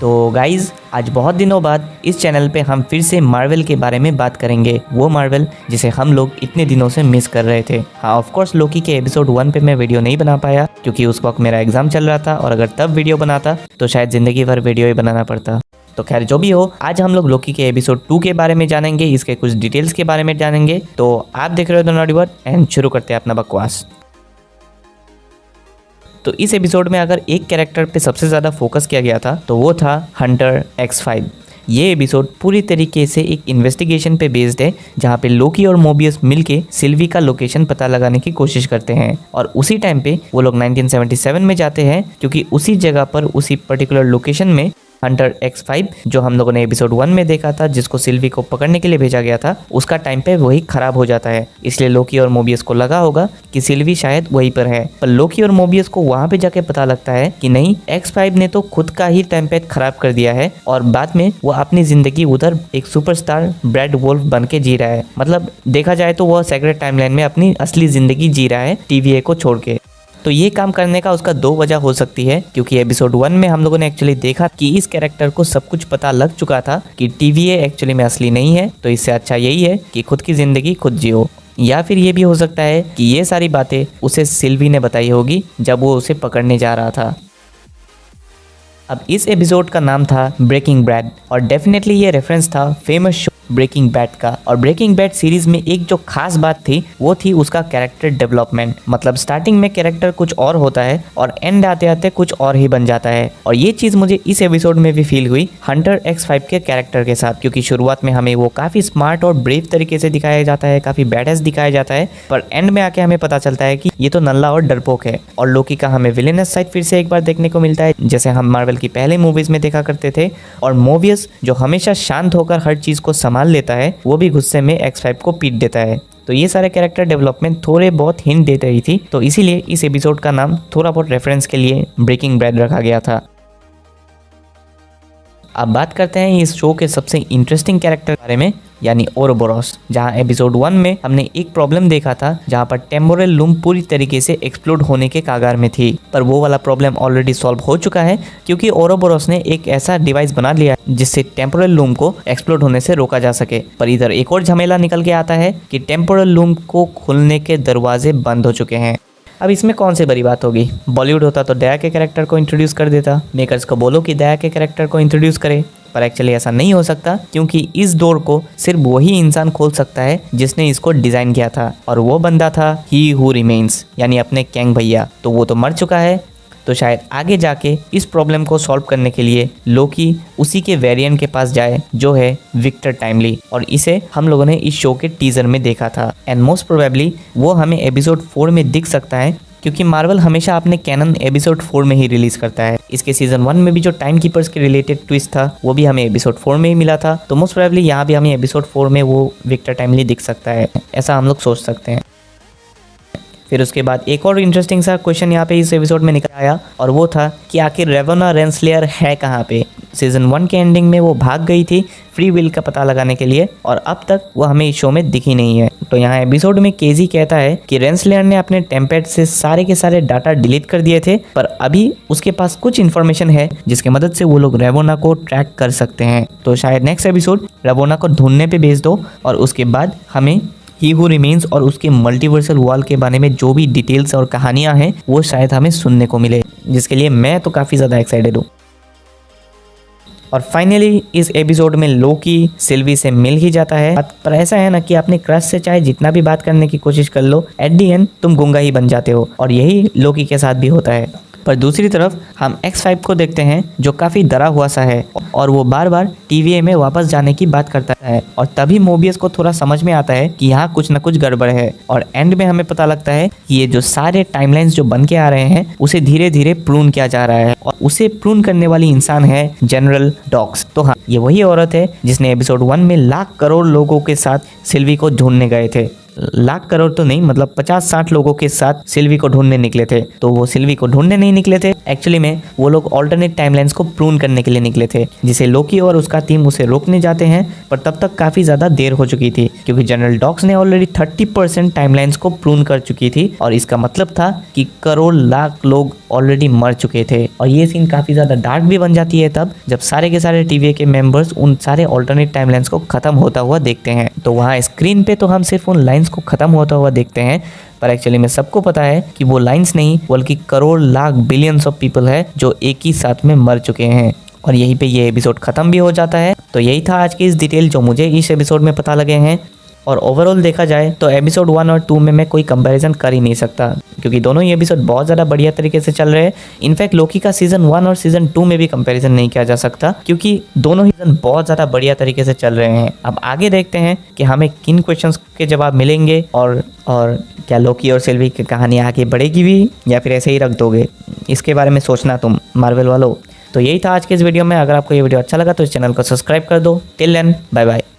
तो गाइज़ आज बहुत दिनों बाद इस चैनल पे हम फिर से मार्वल के बारे में बात करेंगे, वो मार्वल जिसे हम लोग इतने दिनों से मिस कर रहे थे। हाँ ऑफ कोर्स लोकी के एपिसोड 1 पे मैं वीडियो नहीं बना पाया क्योंकि उस वक्त मेरा एग्जाम चल रहा था और अगर तब वीडियो बनाता तो शायद ज़िंदगी भर वीडियो ही बनाना पड़ता। तो खैर जो भी हो, आज हम लोग लोकी के एपिसोड 2 के बारे में जानेंगे, इसके कुछ डिटेल्स के बारे में जानेंगे। तो आप देख रहे हो द नॉटी वर्ड एंड शुरू करते हैं अपना बकवास। तो इस एपिसोड में अगर एक कैरेक्टर पे सबसे ज़्यादा फोकस किया गया था तो वो था हंटर X5। ये एपिसोड पूरी तरीके से एक इन्वेस्टिगेशन पे बेस्ड है जहाँ पे लोकी और मोबियस मिलके सिल्वी का लोकेशन पता लगाने की कोशिश करते हैं और उसी टाइम पे वो लोग 1977 में जाते हैं क्योंकि उसी जगह पर उसी पर्टिकुलर लोकेशन में हंटर X5 जो हम लोगों ने एपिसोड 1 में देखा था, जिसको सिल्वी को पकड़ने के लिए भेजा गया था, उसका टाइम पे वही खराब हो जाता है। इसलिए लोकी और मोबियस को लगा होगा कि सिल्वी शायद वहीं पर है, पर लोकी और मोबियस को वहां पे जाके पता लगता है कि नहीं, X5 ने तो खुद का ही टाइम पे खराब कर दिया है और बाद में वो अपनी जिंदगी उधर एक सुपरस्टार ब्रैड वोल्फ बन के जी रहा है। मतलब देखा जाए तो वह सेक्रेट टाइमलाइन में अपनी असली जिंदगी जी रहा है TVA को छोड़ के। तो ये काम करने का उसका दो वजह हो सकती है, क्योंकि एपिसोड 1 में हम लोगों ने एक्चुअली देखा कि इस कैरेक्टर को सब कुछ पता लग चुका था कि TVA एक्चुअली में असली नहीं है, तो इससे अच्छा यही है कि खुद की जिंदगी खुद जियो। या फिर ये भी हो सकता है कि ये सारी बातें उसे सिल्वी ने बताई होगी जब वो उसे पकड़ने जा रहा था। अब इस एपिसोड का नाम था ब्रेकिंग बैड और डेफिनेटली ये रेफरेंस था फेमस शो ब्रेकिंग बैड का। और ब्रेकिंग बैड सीरीज में एक जो खास बात थी वो थी उसका कैरेक्टर डेवलपमेंट। मतलब स्टार्टिंग में कैरेक्टर कुछ और होता है और एंड आते आते कुछ और ही बन जाता है, और ये चीज मुझे इस एपिसोड में भी फील हुई हंटर X5 के कैरेक्टर के साथ, क्योंकि शुरुआत में हमें वो काफी स्मार्ट और ब्रेव तरीके से दिखाया जाता है, काफी बैडएस दिखाया जाता है, पर एंड में आके हमें पता चलता है कि ये तो नल्ला और डरपोक है। और लोकी का हमें विलेनस साइड फिर से एक बार देखने को मिलता है, जैसे हम मार्वल की पहले मूवीज में देखा करते थे। और मोबियस जो हमेशा शांत होकर हर चीज को संभाल लेता है, वो भी गुस्से में X5 को पीट देता है। तो ये सारे कैरेक्टर डेवलपमेंट थोड़े बहुत हिंट दे रही थी, तो इसीलिए इस एपिसोड का नाम थोड़ा बहुत रेफरेंस के लिए ब्रेकिंग बैड रखा गया था। अब बात करते हैं इस शो के सबसे इंटरेस्टिंग कैरेक्टर के बारे में, यानी ओरोबोरोस। जहां एपिसोड 1 में हमने एक प्रॉब्लम देखा था जहां पर टेम्पोरल लूम पूरी तरीके से एक्सप्लोड होने के कागार में थी, पर वो वाला प्रॉब्लम ऑलरेडी सॉल्व हो चुका है क्योंकि ओरोबोरोस ने एक ऐसा डिवाइस बना लिया जिससे टेम्पोरल लूम को एक्सप्लोड होने से रोका जा सके। पर इधर एक और झमेला निकल के आता है कि टेम्पोरल लूम को खुलने के दरवाजे बंद हो चुके हैं। अब इसमें कौन सी बड़ी बात होगी? बॉलीवुड होता तो दया के कैरेक्टर को इंट्रोड्यूस कर देता, मेकर्स को बोलो कि दया के कैरेक्टर को इंट्रोड्यूस करे, पर एक्चुअली ऐसा नहीं हो सकता क्योंकि इस डोर को सिर्फ वही इंसान खोल सकता है जिसने इसको डिजाइन किया था, और वो बंदा था ही हु रिमेन्स, यानी अपने कैंग भैया। तो वो तो मर चुका है, तो शायद आगे जाके इस प्रॉब्लम को सॉल्व करने के लिए लोकी उसी के वेरिएंट के पास जाए जो है विक्टर टाइमली, और इसे हम लोगों ने इस शो के टीजर में देखा था। एंड मोस्ट प्रोबेबली वो हमें एपिसोड 4 में दिख सकता है क्योंकि मार्वल हमेशा अपने कैनन एपिसोड 4 में ही रिलीज करता है। इसके सीजन 1 में भी जो टाइम कीपर्स के रिलेटेड ट्विस्ट था वो भी हमें एपिसोड 4 में ही मिला था, तो मोस्ट प्रोबेबली यहाँ भी हमें एपिसोड 4 में वो विक्टर टाइमली दिख सकता है, ऐसा हम लोग सोच सकते हैं। फिर उसके बाद एक और इंटरेस्टिंग सा क्वेश्चन यहाँ पे इस एपिसोड में निकल आया, और वो था कि आखिर रेवोना रेंसलेयर है कहाँ पे? सीजन 1 के एंडिंग में वो भाग गई थी फ्री विल का पता लगाने के लिए, और अब तक वो हमें इस शो में दिखी नहीं है। तो यहाँ एपिसोड में केजी कहता है कि रेंसलेयर ने अपने टेम्पलेट से सारे के सारे डाटा डिलीट कर दिए थे, पर अभी उसके पास कुछ इन्फॉर्मेशन है जिसकी मदद से वो लोग रेवोना को ट्रैक कर सकते हैं। तो शायद नेक्स्ट एपिसोड रेवोना को ढूंढने पे भेज दो, और उसके बाद हमें ही हु रिमेन्स और उसके मल्टीवर्सल वॉल के बारे में जो भी डिटेल्स और कहानियां हैं वो शायद हमें सुनने को मिले, जिसके लिए मैं तो काफ़ी ज़्यादा एक्साइटेड हूँ। और फाइनली इस एपिसोड में लोकी सिल्वी से मिल ही जाता है, पर ऐसा है ना कि अपने क्रश से चाहे जितना भी बात करने की कोशिश कर लो, एट दी एंड तुम गूंगा ही बन जाते हो, और यही लोकी के साथ भी होता है। पर दूसरी तरफ हम X5 को देखते हैं जो काफ़ी डरा हुआ सा है और वो बार बार TVA में वापस जाने की बात करता है, और तभी मोबियस को थोड़ा समझ में आता है कि यहाँ कुछ ना कुछ गड़बड़ है, और एंड में हमें पता लगता है कि ये जो सारे टाइमलाइंस जो बन के आ रहे हैं उसे धीरे धीरे प्रून किया जा रहा है, और उसे प्रून करने वाली इंसान है जनरल डॉक्स। तो हाँ, ये वही औरत है जिसने एपिसोड 1 में लाख करोड़ लोगों के साथ सिल्वी को ढूंढने गए थे। लाख करोड़ तो नहीं, मतलब 50-60 लोगों के साथ सिल्वी को ढूंढने निकले थे। तो वो सिल्वी को ढूंढने नहीं निकले थे, एक्चुअली में वो लोग ऑल्टरनेट टाइमलाइंस को प्रून करने के लिए निकले थे, जिसे लोकी और उसका टीम उसे रोकने जाते हैं। पर तब तक काफी ज्यादा देर हो चुकी थी, क्योंकि जनरल डॉक्स ने ऑलरेडी 30% टाइमलाइंस को प्रून कर चुकी थी, और इसका मतलब था कि करोड़ लाख लोग ऑलरेडी मर चुके थे। और ये सीन काफी ज्यादा डार्क भी बन जाती है तब जब सारे के सारे टीवी के मेंबर्स उन सारे ऑल्टरनेट टाइमलाइंस को खत्म होता हुआ देखते हैं। तो वहाँ स्क्रीन पे तो हम सिर्फ उन लाइंस को खत्म होता हुआ देखते हैं, पर एक्चुअली में सबको पता है कि वो लाइंस नहीं बल्कि crore lakh billions of people है जो एक ही साथ में मर चुके हैं। और यहीं पे ये एपिसोड खत्म भी हो जाता है। तो यही था आज की इस डिटेल जो मुझे इस एपिसोड में पता लगे हैं। और ओवरऑल देखा जाए तो एपिसोड 1 और 2 में मैं कोई कंपैरिजन कर ही नहीं सकता, क्योंकि दोनों ही एपिसोड बहुत ज़्यादा बढ़िया तरीके से चल रहे हैं। इनफैक्ट लोकी का सीजन 1 और सीजन 2 में भी कंपैरिजन नहीं किया जा सकता, क्योंकि दोनों ही सीजन बहुत ज़्यादा बढ़िया तरीके से चल रहे हैं। अब आगे देखते हैं कि हमें किन क्वेश्चंस के जवाब मिलेंगे, और क्या लोकी और सिल्वी की कहानी आगे बढ़ेगी भी या फिर ऐसे ही रख दोगे, इसके बारे में सोचना तुम मार्वल वालों। तो यही था आज के इस वीडियो में। अगर आपको ये वीडियो अच्छा लगा तो इस चैनल को सब्सक्राइब कर दो। Till then bye bye.